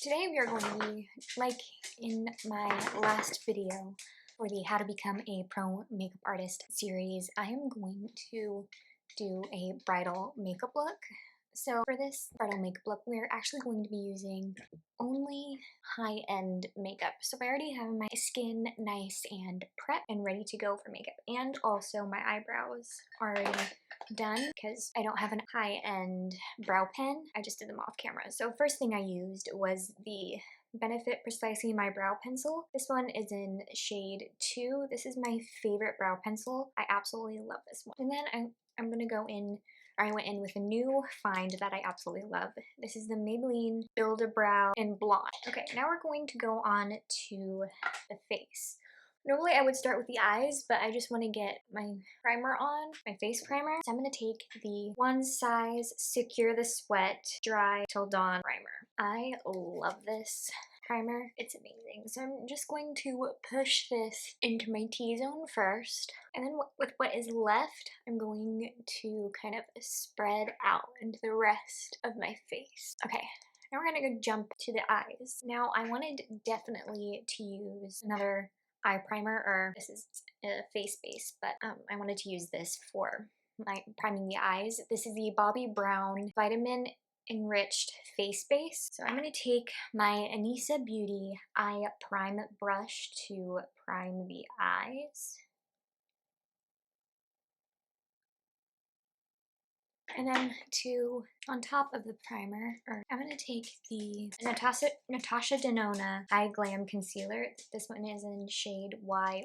Today we are going to be, like in my last video for the How to Become a Pro Makeup Artist series, I am going to do a bridal makeup look. So for this bridal makeup look, we're actually going to be using only high-end makeup. So I already have my skin nice and prepped and ready to go for makeup. And also my eyebrows are already done because I don't have a high-end brow pen. I just did them off camera. So first thing I used was the Benefit Precisely My Brow Pencil. This one is in shade 2. This is my favorite brow pencil. I absolutely love this one. And then I'm gonna go in, or I went in with a new find that I absolutely love. This is the Maybelline Build-A-Brow in Blonde. Okay, now we're going to go on to the face. Normally I would start with the eyes, but I just want to get my primer on, my face primer. So I'm going to take the One Size Secure the Sweat Dry Till Dawn primer. I love this primer. It's amazing. So I'm just going to push this into my T-zone first. And then with what is left, I'm going to kind of spread out into the rest of my face. Okay. Now we're going to go jump to the eyes. Now I wanted definitely to use another eye primer, or this is a face base, but I wanted to use this for my priming the eyes. This is the Bobbi Brown Vitamin Enriched Face Base. So I'm going to take my Anissa Beauty Eye Prime brush to prime the eyes. And then on top of the primer, I'm going to take the Natasha Denona Eye Glam Concealer. This one is in shade Y1.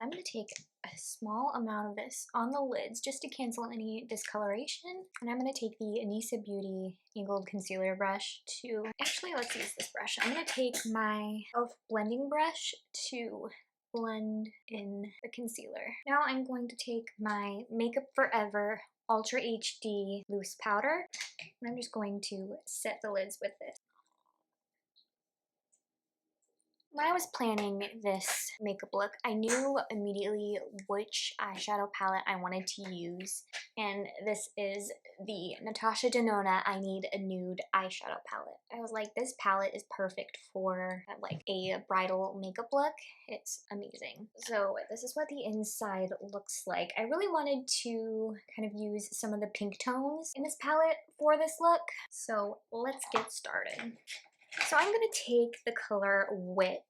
I'm going to take a small amount of this on the lids just to cancel any discoloration. And I'm going to take the Anissa Beauty Angled Concealer brush to, actually let's use this brush. I'm going to take my e.l.f. blending brush to blend in the concealer. Now I'm going to take my Makeup Forever Ultra HD loose powder, and I'm just going to set the lids with this. When I was planning this makeup look, I knew immediately which eyeshadow palette I wanted to use, and this is the Natasha Denona I Need a Nude eyeshadow palette. I was like, this palette is perfect for like a bridal makeup look. It's amazing. So this is what the inside looks like. I really wanted to kind of use some of the pink tones in this palette for this look, so let's get started. So I'm going to take the color Wit,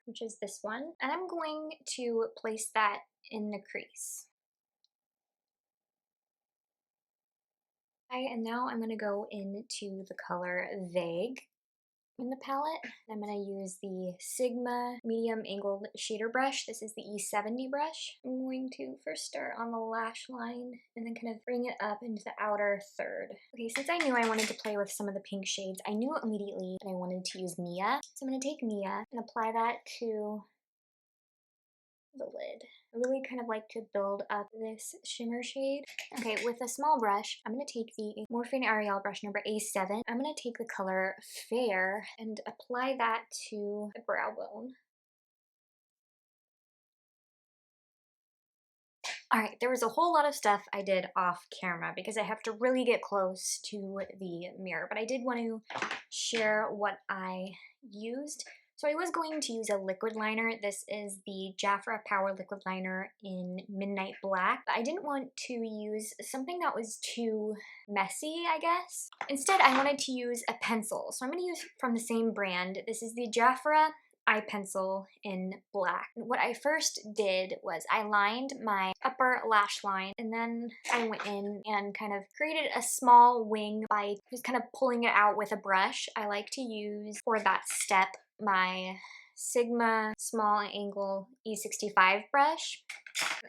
which is this one, and I'm going to place that in the crease. And now I'm going to go into the color Vague in the palette. I'm going to use the Sigma Medium Angled Shader Brush. This is the E70 brush. I'm going to first start on the lash line and then kind of bring it up into the outer third. Okay, since I knew I wanted to play with some of the pink shades, I knew immediately that I wanted to use Mia. So I'm going to take Mia and apply that to the lid. I really kind of like to build up this shimmer shade. Okay, with a small brush, I'm going to take the Morphe and Ariel brush number A7. I'm going to take the color Fair and apply that to the brow bone. Alright, there was a whole lot of stuff I did off camera because I have to really get close to the mirror, but I did want to share what I used. So I was going to use a liquid liner. This is the Jafra Power Liquid Liner in Midnight Black. But I didn't want to use something that was too messy, I guess. Instead, I wanted to use a pencil. So I'm going to use from the same brand. This is the Jafra eye pencil in black. What I first did was I lined my upper lash line, and then I went in and kind of created a small wing by just kind of pulling it out with a brush. I like to use, for that step, my Sigma Small Angle E65 brush,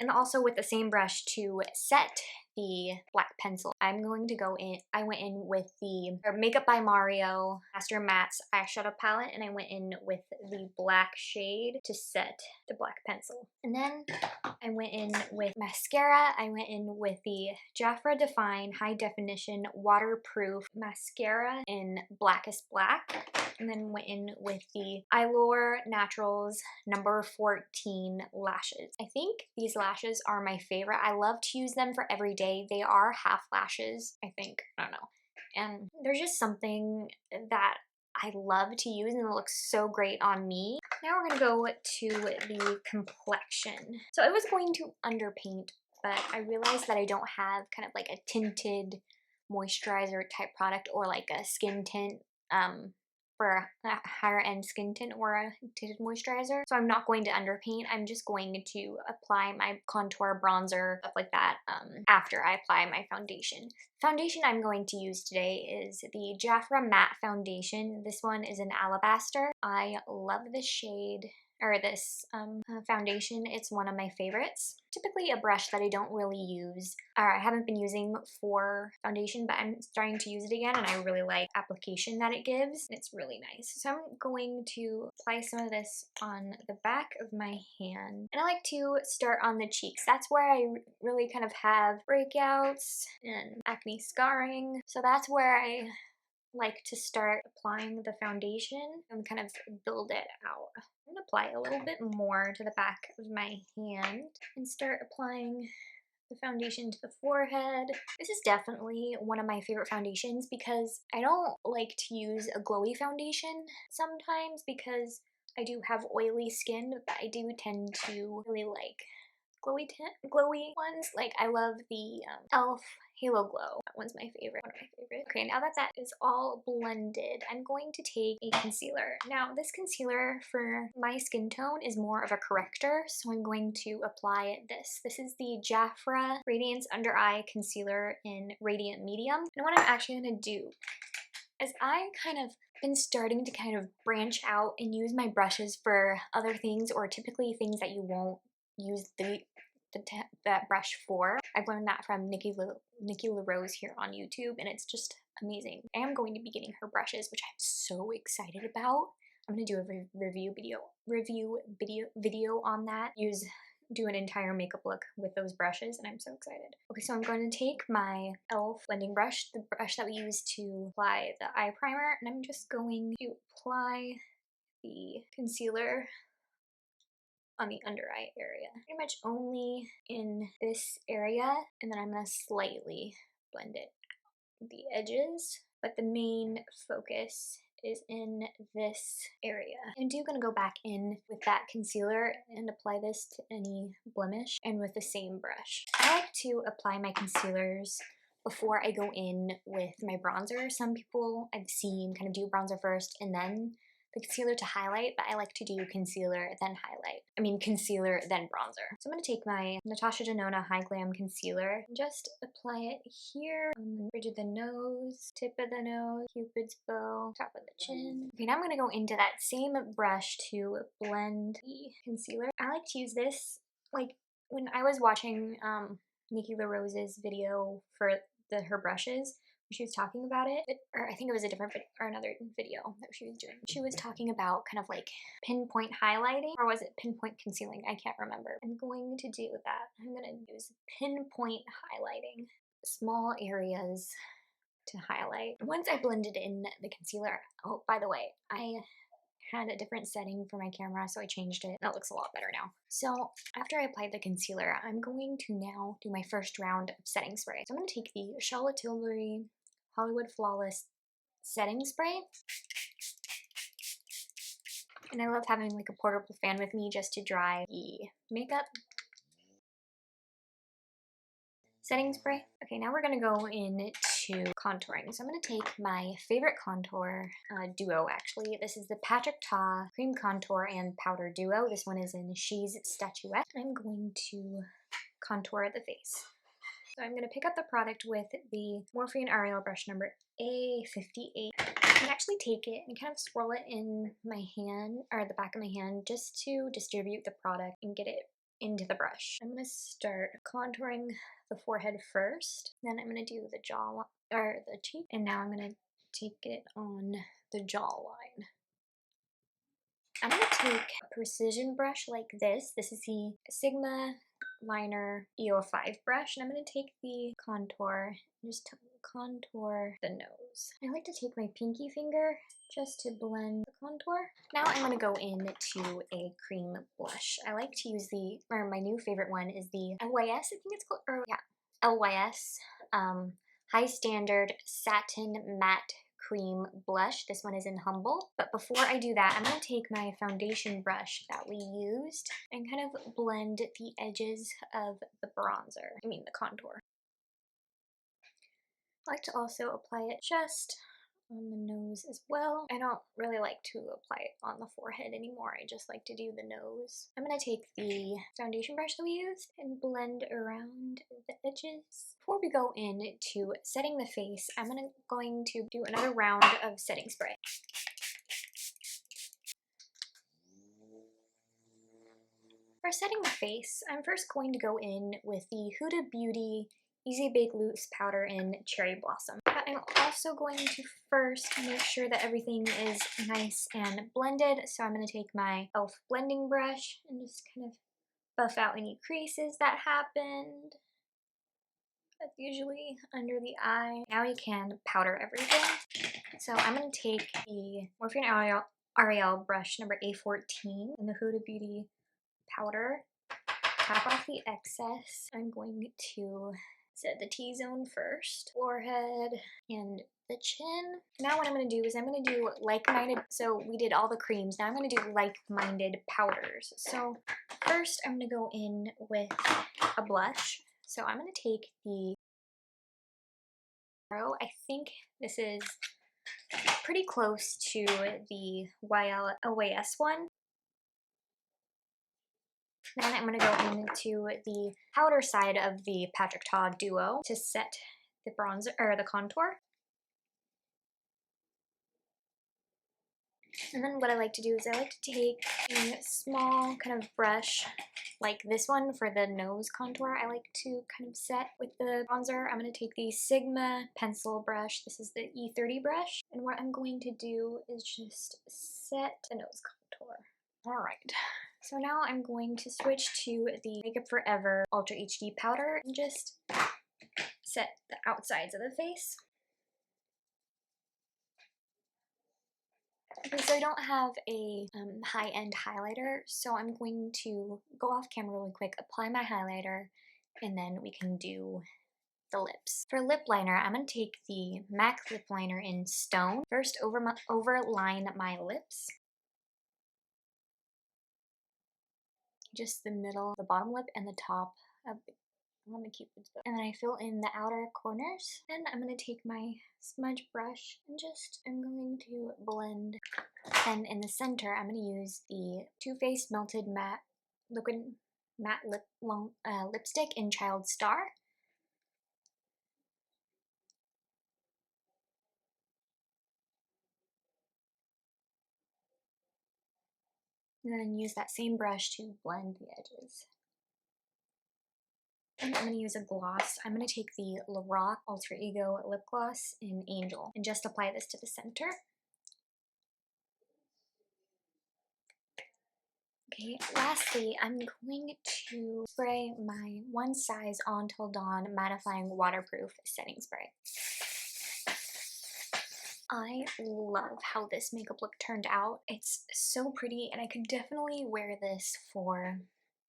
and also with the same brush to set the black pencil. I went in with the Makeup by Mario Master Mattes eyeshadow palette, and I went in with the black shade to set the black pencil. And then I went in with mascara. I went in with the Jafra Define High Definition Waterproof Mascara in Blackest Black. And then went in with the Eylure Naturals number 14 lashes. I think these lashes are my favorite. I love to use them for every day. They are half lashes, I think. I don't know. And there's just something that I love to use and it looks so great on me. Now we're gonna go to the complexion. So I was going to underpaint, but I realized that I don't have kind of like a tinted moisturizer type product or like a skin tint for a higher end skin tint or a tinted moisturizer. So I'm not going to underpaint. I'm just going to apply my contour, bronzer, stuff like that after I apply my foundation. Foundation I'm going to use today is the Jafra Matte Foundation. This one is an Alabaster. I love this shade, or this foundation. It's one of my favorites. Typically a brush that I don't really use, or I haven't been using for foundation, but I'm starting to use it again and I really like the application that it gives. It's really nice. So I'm going to apply some of this on the back of my hand. And I like to start on the cheeks. That's where I really kind of have breakouts and acne scarring. So that's where I like to start applying the foundation and kind of build it out. I'm gonna apply a little bit more to the back of my hand and start applying the foundation to the forehead. This is definitely one of my favorite foundations because I don't like to use a glowy foundation sometimes because I do have oily skin, but I do tend to really like glowy ones. Like I love the e.l.f. Halo Glow. That one's my favorite, one of my favorites. Okay, now that that is all blended, I'm going to take a concealer. Now this concealer for my skin tone is more of a corrector, so I'm going to apply this. This is the Jafra Radiance Under Eye Concealer in Radiant Medium. And what I'm actually gonna do is I kind of been starting to kind of branch out and use my brushes for other things, or typically things that you won't use that brush for. I've learned that from Nikki LaRose here on YouTube, and it's just amazing. I am going to be getting her brushes, which I'm so excited about. I'm gonna do a review video on that. Do an entire makeup look with those brushes, and I'm so excited. Okay, so I'm going to take my e.l.f. blending brush, the brush that we use to apply the eye primer, and I'm just going to apply the concealer on the under eye area. Pretty much only in this area, and then I'm gonna slightly blend it the edges, but the main focus is in this area. I'm gonna go back in with that concealer and apply this to any blemish, and with the same brush. I like to apply my concealers before I go in with my bronzer. Some people I've seen kind of do bronzer first and then the concealer to highlight, but I like to do concealer then highlight. I mean concealer then bronzer. So I'm going to take my Natasha Denona High Glam Concealer and just apply it here on the bridge of the nose, tip of the nose, cupid's bow, top of the chin. Okay, now I'm going to go into that same brush to blend the concealer. I like to use this, like when I was watching Nikki LaRose's video for her brushes, she was talking about it, or I think it was a different video, or another video that she was doing. She was talking about kind of like pinpoint highlighting, or was it pinpoint concealing? I can't remember. I'm going to do that. I'm going to use pinpoint highlighting, small areas to highlight. Once I blended in the concealer, oh, by the way, I had a different setting for my camera, so I changed it. That looks a lot better now. So after I applied the concealer, I'm going to now do my first round of setting spray. So I'm going to take the Charlotte Tilbury Hollywood Flawless setting spray. And I love having like a portable fan with me just to dry the makeup. Setting spray. Okay, now we're gonna go into contouring. So I'm gonna take my favorite contour duo actually. This is the Patrick Ta Cream Contour and Powder Duo. This one is in She's Statuette. I'm going to contour the face. So I'm going to pick up the product with the Morphe and Ariel brush number A58. I can actually take it and kind of swirl it in my hand, or the back of my hand, just to distribute the product and get it into the brush. I'm going to start contouring the forehead first, then I'm going to do the jaw, or the cheek, and now I'm going to take it on the jawline. I'm going to take a precision brush like this. This is the Sigma Liner EO5 brush, and I'm going to take the contour and just contour the nose. I like to take my pinky finger just to blend the contour. Now I'm going to go into a cream blush. I like to use my new favorite one is the LYS, I think it's called, or yeah, LYS High Standard Satin Matte cream blush. This one is in Humble. But before I do that, I'm going to take my foundation brush that we used and kind of blend the edges of the the contour. I like to also apply it just on the nose as well. I don't really like to apply it on the forehead anymore. I just like to do the nose. I'm going to take the foundation brush that we used and blend around the edges. Before we go into setting the face, I'm going to do another round of setting spray. For setting the face, I'm first going to go in with the Huda Beauty Easy Bake Loose Powder in Cherry Blossom. But I'm also going to first make sure that everything is nice and blended. So I'm going to take my e.l.f. blending brush and just kind of buff out any creases that happened. That's usually under the eye. Now you can powder everything. So I'm going to take the Morphe and Ariel brush number A14 in the Huda Beauty powder, tap off the excess. I'm going to set the T-zone first, forehead, and the chin. Now what I'm going to do is I'm going to do like-minded, so we did all the creams, now I'm going to do like-minded powders. So first I'm going to go in with a blush. So I'm going to take the I think this is pretty close to the YL OAS one. Then I'm going to go into the powder side of the Patrick Ta Duo to set the bronzer or the contour. And then what I like to do is I like to take a small kind of brush like this one for the nose contour. I like to kind of set with the bronzer. I'm going to take the Sigma pencil brush. This is the E30 brush. And what I'm going to do is just set the nose contour. Alright. So now I'm going to switch to the Makeup Forever Ultra HD powder and just set the outsides of the face. Okay, so I don't have a high-end highlighter, so I'm going to go off camera really quick, apply my highlighter, and then we can do the lips. For lip liner, I'm going to take the MAC lip liner in Stone. First, overline my lips. Just the middle, the bottom lip, and the top of the Cupid's bow. And then I fill in the outer corners. And I'm going to take my smudge brush and I'm going to blend. And in the center, I'm going to use the Too Faced Melted Matte Liquid Matte Lipstick in Child Star. And then use that same brush to blend the edges. And I'm going to use a gloss. I'm going to take the Lorac Alter Ego Lip Gloss in Angel and just apply this to the center. Okay, lastly, I'm going to spray my One Size On Till Dawn Mattifying Waterproof Setting Spray. I love how this makeup look turned out. It's so pretty, and I could definitely wear this for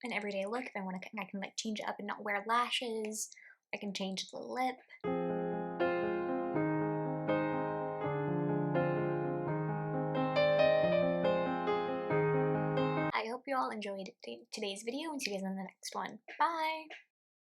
an everyday look. If I want to, I can like change it up and not wear lashes. I can change the lip. I hope you all enjoyed today's video and see you guys in the next one. Bye!